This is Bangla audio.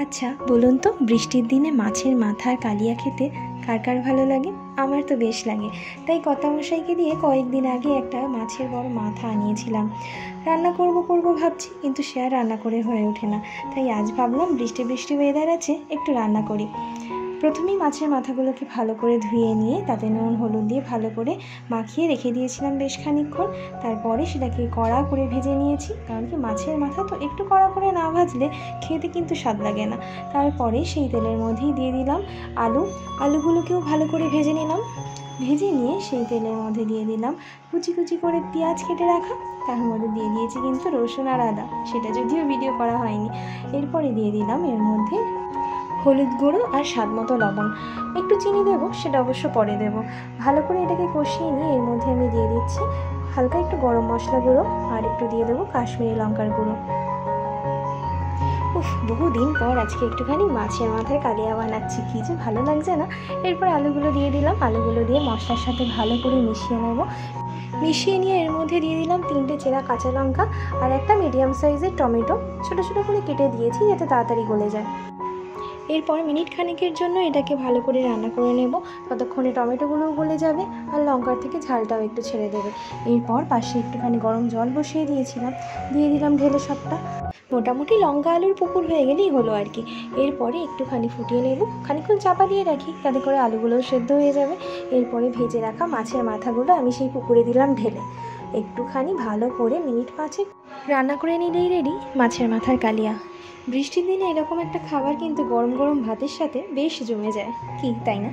আচ্ছা বলুন তো, বৃষ্টির দিনে মাছের মাথার কালিয়া খেতে কার কার ভালো লাগে? আমার তো বেশ লাগে। তাই কর্তামশাইকে দিয়ে কয়েকদিন আগে একটা মাছের বড় মাথা আনিয়েছিলাম। রান্না করব ভাবছি, কিন্তু সে আর রান্না করে হয়ে ওঠে না। তাই আজ ভাবলাম বৃষ্টি ওয়েদার আছে, একটু রান্না করি। প্রথমেই মাছের মাথাগুলোকে ভালো করে ধুয়ে নিয়ে তাতে নুন হলুদ দিয়ে ভালো করে মাখিয়ে রেখে দিয়েছিলাম বেশ খানিকক্ষণ। তারপরে সেটাকে কড়া করে ভেজে নিয়েছি, কারণ কি মাছের মাথা তো একটু কড়া করে না ভাজলে খেতে কিন্তু স্বাদ লাগে না। তারপরে সেই তেলের মধ্যেই দিয়ে দিলাম আলুগুলোকেও ভালো করে ভেজে নিলাম। ভেজে নিয়ে সেই তেলের মধ্যে দিয়ে দিলাম কুচি করে পেঁয়াজ কেটে রাখা। তার মধ্যে দিয়ে দিয়েছি কিন্তু রসুন আর আদা, সেটা যদিও ভিডিও করা হয়নি। এরপরে দিয়ে দিলাম এর মধ্যে হলুদ গুঁড়ো আর স্বাদ মতো লবণ, একটু চিনি দেবো, সেটা অবশ্য পরে দেবো। ভালো করে এটাকে কষিয়ে নিয়ে এর মধ্যে আমি দিয়ে দিচ্ছি হালকা একটু গরম মশলা গুঁড়ো আর একটু দিয়ে দেবো কাশ্মীরি লঙ্কার গুঁড়ো। বহুদিন পর আজকে একটুখানি মাছের মাথায় কালিয়া বানাচ্ছি, কী যে ভালো লাগছে না। এরপর আলুগুলো দিয়ে দিলাম, আলুগুলো দিয়ে মশলার সাথে ভালো করে মিশিয়ে নেব। মিশিয়ে নিয়ে এর মধ্যে দিয়ে দিলাম 3টে চেরা কাঁচা লঙ্কা আর একটা মিডিয়াম সাইজের টমেটো, ছোটো করে কেটে দিয়েছি যাতে তাড়াতাড়ি গলে যায়। এরপর মিনিট খানেকের জন্য এটাকে ভালো করে রান্না করে নেব। ততক্ষণে টমেটোগুলোও গলে যাবে আর লঙ্কার থেকে ঝালটাও একটু ছেড়ে দেবে। এরপর পাশে একটুখানি গরম জল বসিয়ে দিয়েছিলাম, দিয়ে দিলাম ঢেলে সবটা। মোটামুটি লঙ্কা আলুর পুকুর হয়ে গেলেই হলো আর কি। এরপরে একটুখানি ফুটিয়ে নেব, খানিকক্ষণ চাপা দিয়ে রাখি, তাতে করে আলুগুলোও সেদ্ধ হয়ে যাবে। এরপরে ভেজে রাখা মাছের মাথাগুলো আমি সেই পুকুরে দিলাম ঢেলে। একটুখানি ভালো করে মিনিট 5 রান্না করে নিলেই রেডি মাছের মাথার কালিয়া। বৃষ্টির দিনে এরকম একটা খাবার কিন্তু গরম ভাতের সাথে বেশ জমে যায়, কি তাই না?